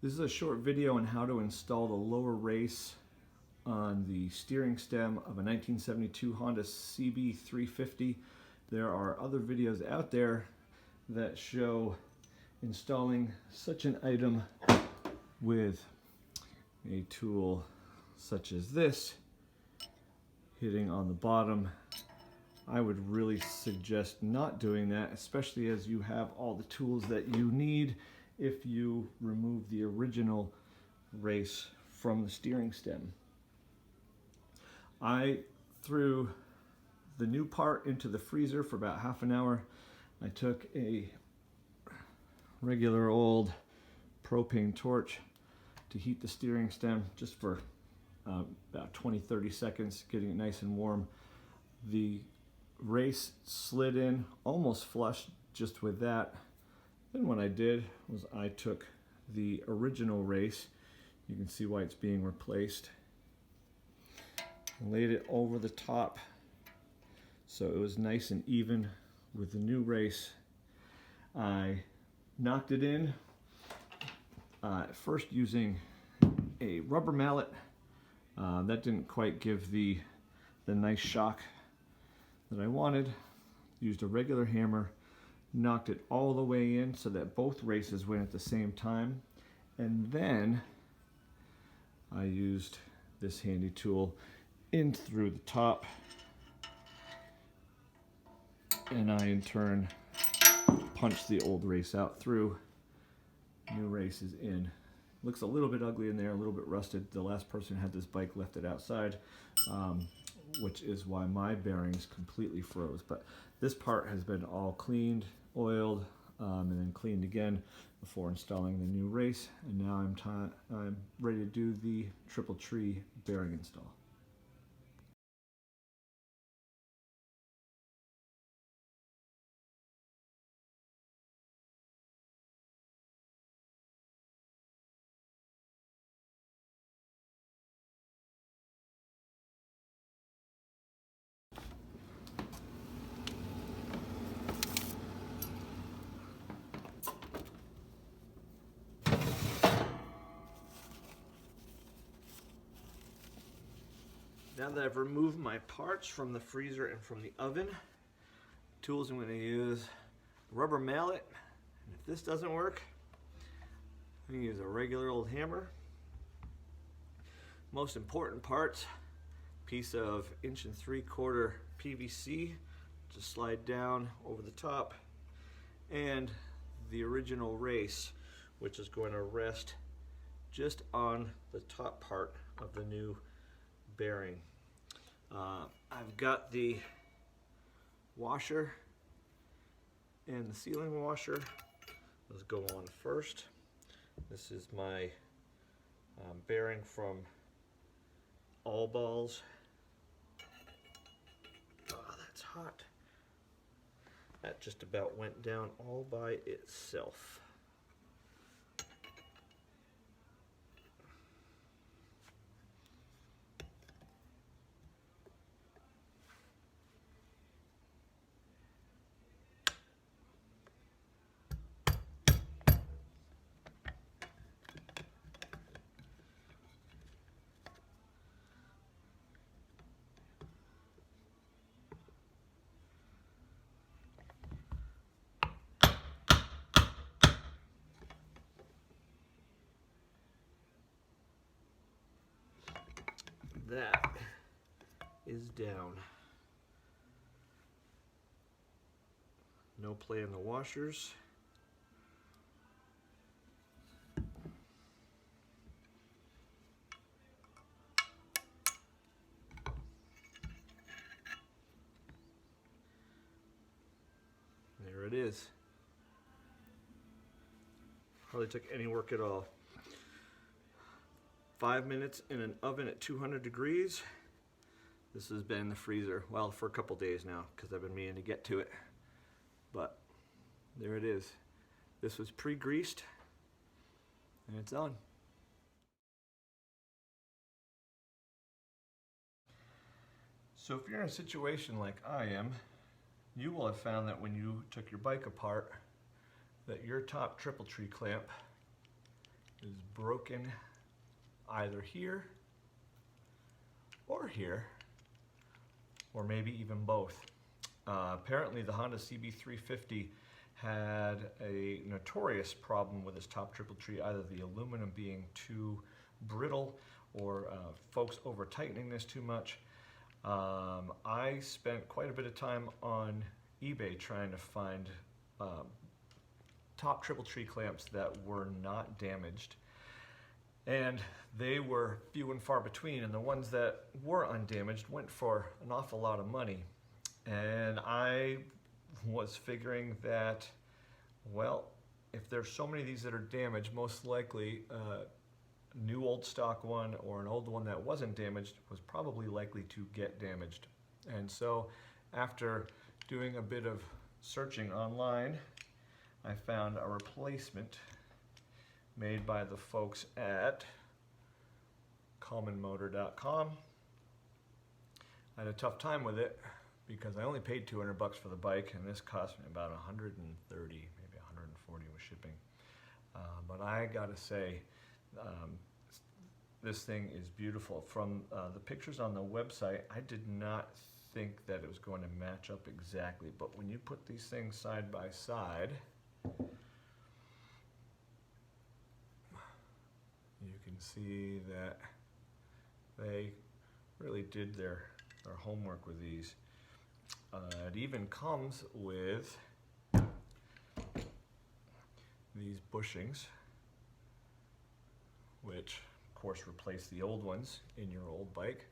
This is a short video on how to install the lower race on the steering stem of a 1972 Honda CB350. There are other videos out there that show installing such an item with a tool such as this hitting on the bottom. I would really suggest not doing that, especially as you have all the tools that you need if you remove the original race from the steering stem. I threw the new part into the freezer for about half an hour. I took a regular old propane torch to heat the steering stem just for about 20-30 seconds, getting it nice and warm. The race slid in almost flush just with that. Then what I did was I took the original race, you can see why it's being replaced, and laid it over the top so it was nice and even with the new race. I knocked it in first using a rubber mallet. That didn't quite give the nice shock that I wanted. Used a regular hammer, knocked it all the way in so that both races went at the same time, and then I used this handy tool in through the top, and I in turn punched the old race out through. New race is in. Looks a little bit ugly in there, a little bit rusted. The last person who had this bike left it outside, which is why my bearings completely froze. But this part has been all cleaned, oiled, and then cleaned again before installing the new race. And now I'm ready to do the triple tree bearing install. Now that I've removed my parts from the freezer and from the oven, tools I'm going to use: a rubber mallet, and if this doesn't work, I'm going to use a regular old hammer. Most important parts: piece of 1 3/4 PVC to slide down over the top, and the original race, which is going to rest just on the top part of the new bearing. I've got the washer and the sealing washer. Let's go on first. This is my bearing from All Balls. Oh, that's hot. That just about went down all by itself. That is down. No play in the washers. There it is. Hardly took any work at all. 5 minutes in an oven at 200 degrees. This has been in the freezer, well, for a couple days now, because I've been meaning to get to it. But there it is. This was pre-greased, and it's on. So if you're in a situation like I am, you will have found that when you took your bike apart, that your top triple tree clamp is broken either here or here, or maybe even both. Apparently the Honda CB350 had a notorious problem with its top triple tree, either the aluminum being too brittle or folks over tightening this too much. I spent quite a bit of time on eBay trying to find top triple tree clamps that were not damaged, and they were few and far between, and the ones that were undamaged went for an awful lot of money. And I was figuring that, well, if there's so many of these that are damaged, most likely a new old stock one or an old one that wasn't damaged was probably likely to get damaged. And so after doing a bit of searching online, I found a replacement made by the folks at commonmotor.com. I had a tough time with it because I only paid $200 for the bike, and this cost me about 130, maybe 140 with shipping. But I gotta say, this thing is beautiful. From the pictures on the website, I did not think that it was going to match up exactly, but when you put these things side by side, you can see that they really did their homework with these. It even comes with these bushings, which of course replace the old ones in your old bike.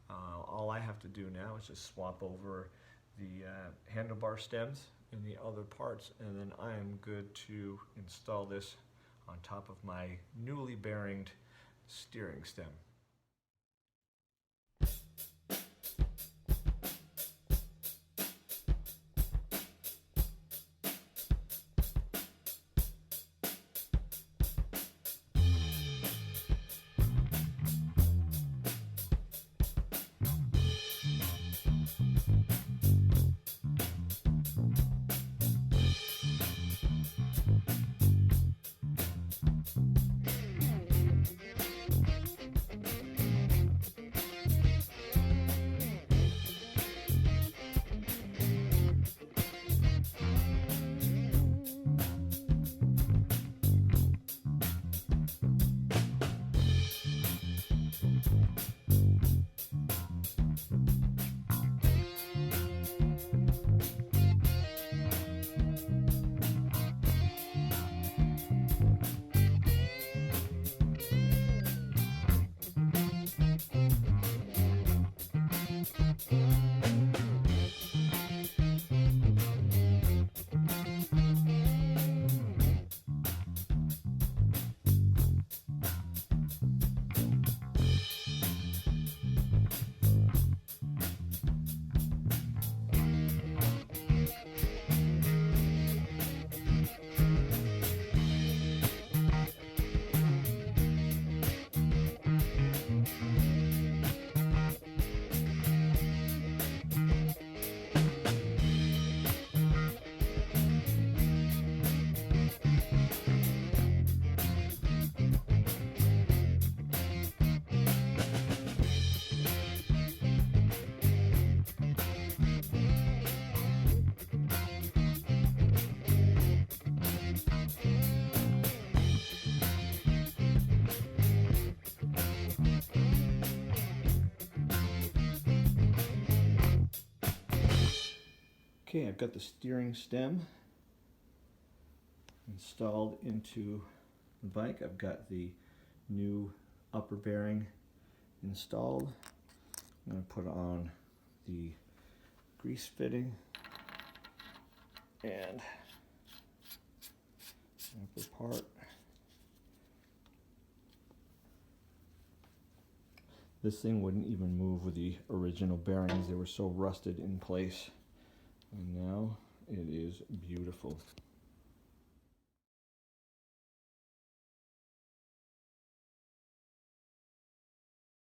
All I have to do now is just swap over the handlebar stems and the other parts, and then I am good to install this on top of my newly bearinged steering stem. Okay, I've got the steering stem installed into the bike. I've got the new upper bearing installed. I'm going to put on the grease fitting and upper part. This thing wouldn't even move with the original bearings. They were so rusted in place. And now it is beautiful.